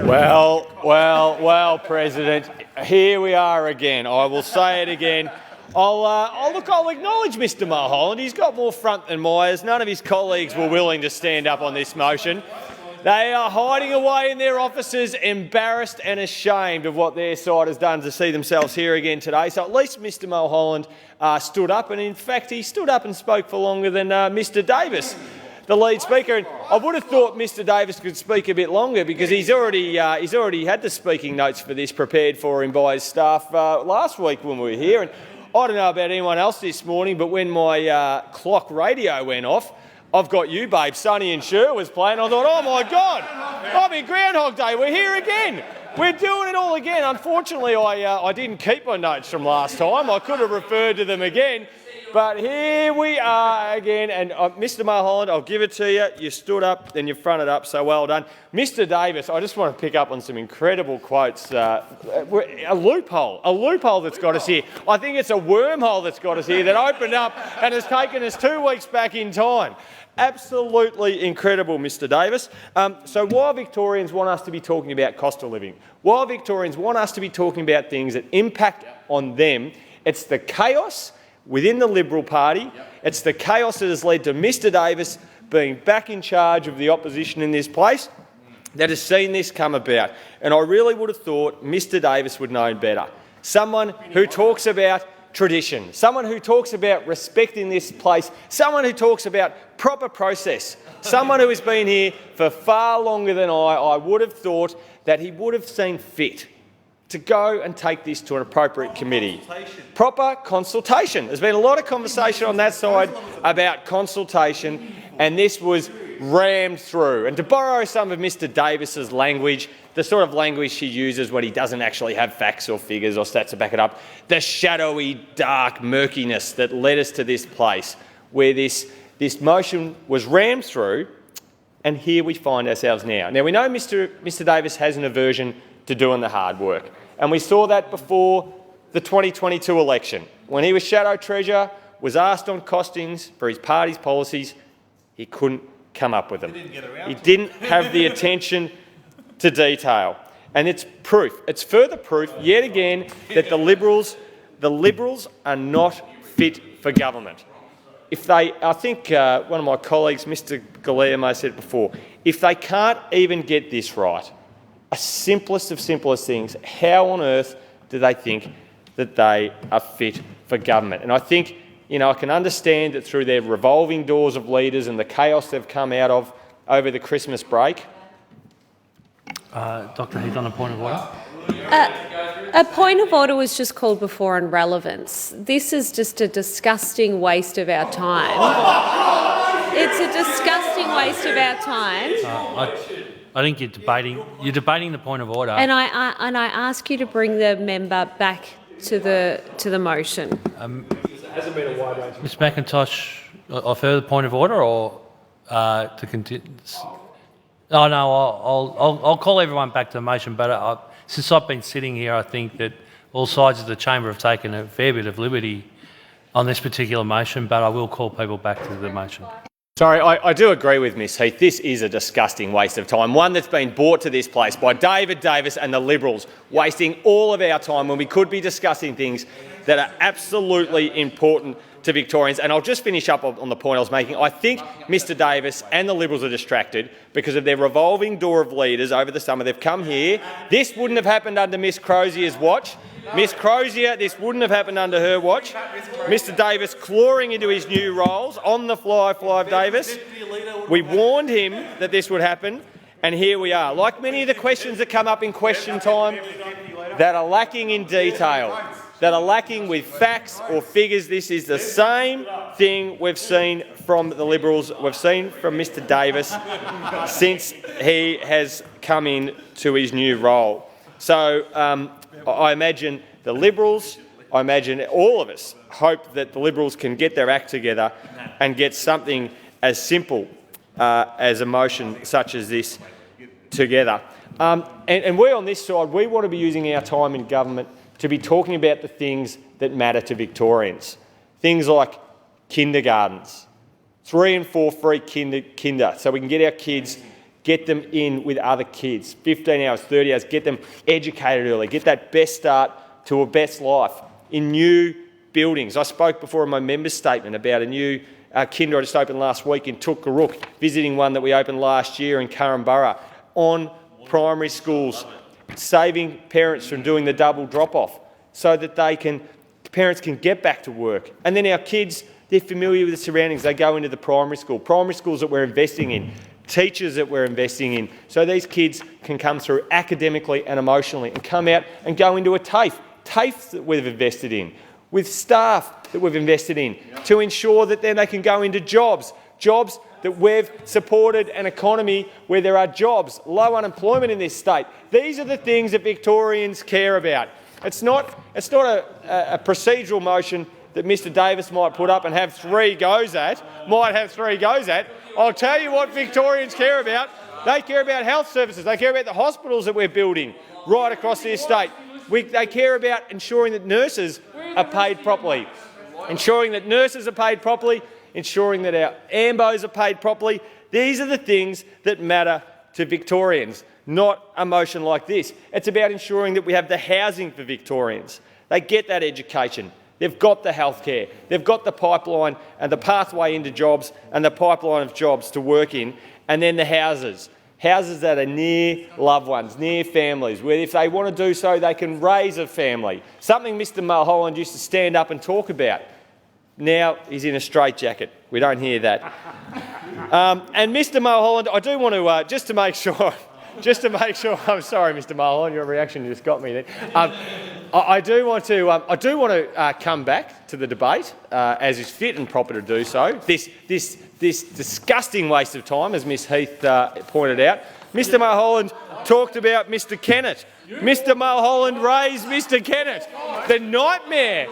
Well, President, here we are again. I will say it again. I'll acknowledge Mr Mulholland. He's got more front than Myers. None of his colleagues were willing to stand up on this motion. They are hiding away in their offices, embarrassed and ashamed of what their side has done to see themselves here again today. So at least Mr Mulholland stood up, and in fact he stood up and spoke for longer than Mr Davis, the lead speaker. And I would have thought Mr Davis could speak a bit longer because he's already had the speaking notes for this prepared for him by his staff last week when we were here. And I don't know about anyone else this morning, but when my clock radio went off, I've got you, babe, Sonny and Cher was playing. I thought, oh my God, I'm in Groundhog Day, we're here again. We're doing it all again. Unfortunately, I didn't keep my notes from last time. I could have referred to them again. But here we are again, and Mr Mulholland, I'll give it to you. You stood up, then you fronted up, so well done. Mr Davis, I just want to pick up on some incredible quotes. A loophole that's got us here. I think it's a wormhole that's got us here that opened up and has taken us 2 weeks back in time. Absolutely incredible, Mr Davis. So while Victorians want us to be talking about cost of living, while Victorians want us to be talking about things that impact on them, it's the chaos within the Liberal Party, it's the chaos that has led to Mr Davis being back in charge of the opposition in this place that has seen this come about. And I really would have thought Mr Davis would know better. Someone who talks about tradition, someone who talks about respecting this place, someone who talks about proper process, someone who has been here for far longer than I would have thought that he would have seen fit to go and take this to an appropriate committee. Proper consultation. There's been a lot of conversation on that side about consultation, and this was rammed through. And to borrow some of Mr Davis's language, the sort of language he uses when he doesn't actually have facts or figures or stats to back it up, the shadowy, dark murkiness that led us to this place where this motion was rammed through, and here we find ourselves now. Now, we know Mr Davis has an aversion to doing the hard work, and we saw that before the 2022 election. When he was Shadow Treasurer, was asked on costings for his party's policies, he couldn't come up with them. He didn't have the attention to detail. And it's proof, it's further proof yet again that the Liberals are not fit for government. I think one of my colleagues, Mr Galea, may have said it before, if they can't even get this right, a simplest of simplest things, how on earth do they think that they are fit for government? And I think, I can understand that through their revolving doors of leaders and the chaos they've come out of over the Christmas break. Dr Heath, on a point of order. A point of order was just called before on relevance. This is just a disgusting waste of our time. It's a disgusting waste of our time. I think you're debating the point of order. And I ask you to bring the member back to the motion. Ms McIntosh, a further point of order, or to continue? Oh no, I'll call everyone back to the motion. But since I've been sitting here, I think that all sides of the chamber have taken a fair bit of liberty on this particular motion. But I will call people back to the motion. Sorry, I do agree with Ms Heath. This is a disgusting waste of time, one that's been brought to this place by David Davis and the Liberals, wasting all of our time when we could be discussing things that are absolutely important to Victorians. And I'll just finish up on the point I was making. I think Mr Davis and the Liberals are distracted because of their revolving door of leaders over the summer. They've come here. This wouldn't have happened under Ms Crozier's watch. Miss Crozier, this wouldn't have happened under her watch. Mr Davis clawing into his new roles, on the fly, Davis. We warned him that this would happen, and here we are. Like many of the questions that come up in question time that are lacking in detail, that are lacking with facts or figures, this is the same thing we've seen from the Liberals, we've seen from Mr Davis since he has come in to his new role. So I imagine the Liberals, I imagine all of us hope that the Liberals can get their act together and get something as simple as a motion such as this together. And we on this side, we want to be using our time in government to be talking about the things that matter to Victorians. Things like kindergartens, 3 and 4 free kinder, so we can get our kids get them in with other kids, 15 hours, 30 hours, get them educated early, get that best start to a best life in new buildings. I spoke before in my members' statement about a new kinder I just opened last week in Tukkaruk, visiting one that we opened last year in Currumborough, on primary schools, saving parents from doing the double drop-off so that parents can get back to work. And then our kids, they're familiar with the surroundings. They go into the primary schools that we're investing in, teachers that we're investing in, so these kids can come through academically and emotionally and come out and go into a TAFE that we've invested in, with staff that we've invested in, to ensure that then they can go into jobs that we've supported, an economy where there are jobs, low unemployment in this state. These are the things that Victorians care about. It's not a procedural motion that Mr Davis might put up and have 3 goes at. I'll tell you what Victorians care about. They care about health services. They care about the hospitals that we're building right across the estate. They care about ensuring that nurses are paid properly, ensuring that our AMBOs are paid properly. These are the things that matter to Victorians, not a motion like this. It's about ensuring that we have the housing for Victorians. They get that education. They've got the healthcare. They've got the pipeline and the pathway into jobs and the pipeline of jobs to work in. And then the houses. Houses that are near loved ones, near families, where if they want to do so, they can raise a family. Something Mr Mulholland used to stand up and talk about. Now he's in a straitjacket. We don't hear that. And Mr Mulholland, I do want to, just to make sure, I'm sorry, Mr Mulholland, your reaction just got me there. I do want to come back to the debate, as is fit and proper to do so. This disgusting waste of time, as Ms Heath pointed out. Mr Mulholland talked about Mr Kennett. Mr Mulholland raised Mr Kennett. The nightmare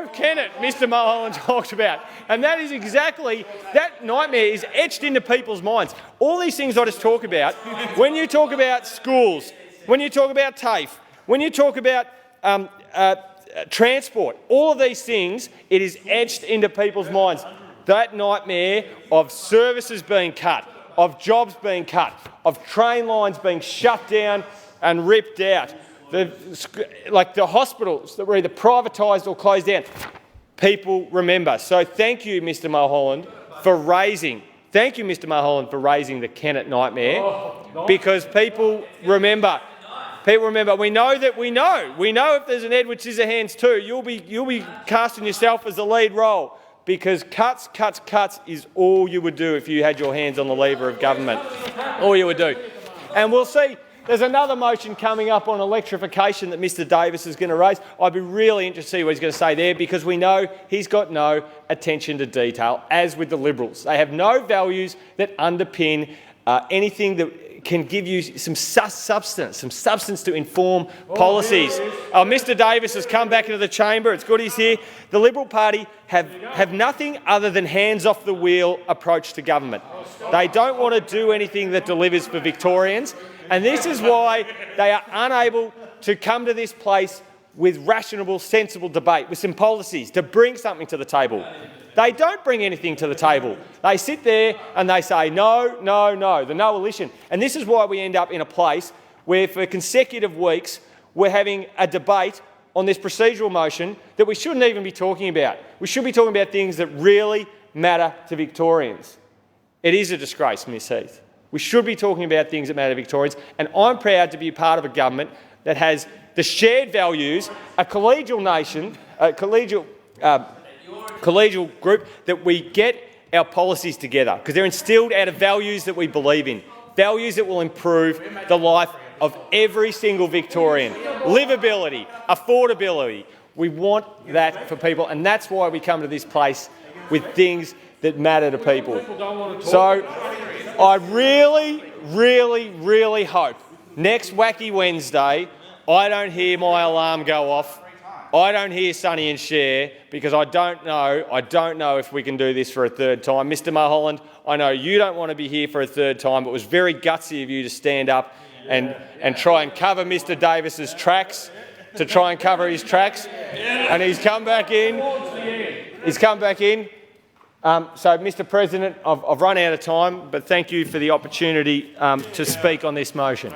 of Kennett, Mr Mulholland talked about. And that is exactly, that nightmare is etched into people's minds. All these things I just talk about, when you talk about schools, when you talk about TAFE, when you talk about transport, all of these things, it is etched into people's minds. That nightmare of services being cut, of jobs being cut, of train lines being shut down and ripped out, like the hospitals that were either privatised or closed down. People remember. So thank you, Mr Mulholland, for raising the Kennett nightmare, because people remember. We know if there's an Edward Scissorhands 2, you'll be casting yourself as the lead role, because cuts is all you would do if you had your hands on the lever of government. All you would do. And we'll see. There's another motion coming up on electrification that Mr Davis is going to raise. I'd be really interested to see what he's going to say there, because we know he's got no attention to detail, as with the Liberals. They have no values that underpin anything that can give you some substance to inform policies. Mr Davis has come back into the chamber. It's good he's here. The Liberal Party have nothing other than hands-off-the-wheel approach to government. They don't want to do anything that delivers for Victorians, and this is why they are unable to come to this place with rational, sensible debate, with some policies to bring something to the table. They don't bring anything to the table. They sit there and they say no, no, no, the no-alition. And this is why we end up in a place where for consecutive weeks we're having a debate on this procedural motion that we shouldn't even be talking about. We should be talking about things that really matter to Victorians. It is a disgrace, Ms Heath. We should be talking about things that matter to Victorians, and I'm proud to be a part of a government that has the shared values, a collegial nation, a collegial group, that we get our policies together because they're instilled out of values that we believe in, values that will improve the life of every single Victorian. Livability, affordability. We want that for people, and that's why we come to this place with things that matter to people. So I really, really, really hope next Wacky Wednesday I don't hear my alarm go off. I don't hear Sonny and Cher, because I don't know if we can do this for a third time. Mr Mulholland, I know you don't want to be here for a third time, but it was very gutsy of you to stand up and try and cover Mr Davis's tracks, And he's come back in. So, Mr President, I've run out of time, but thank you for the opportunity to speak on this motion.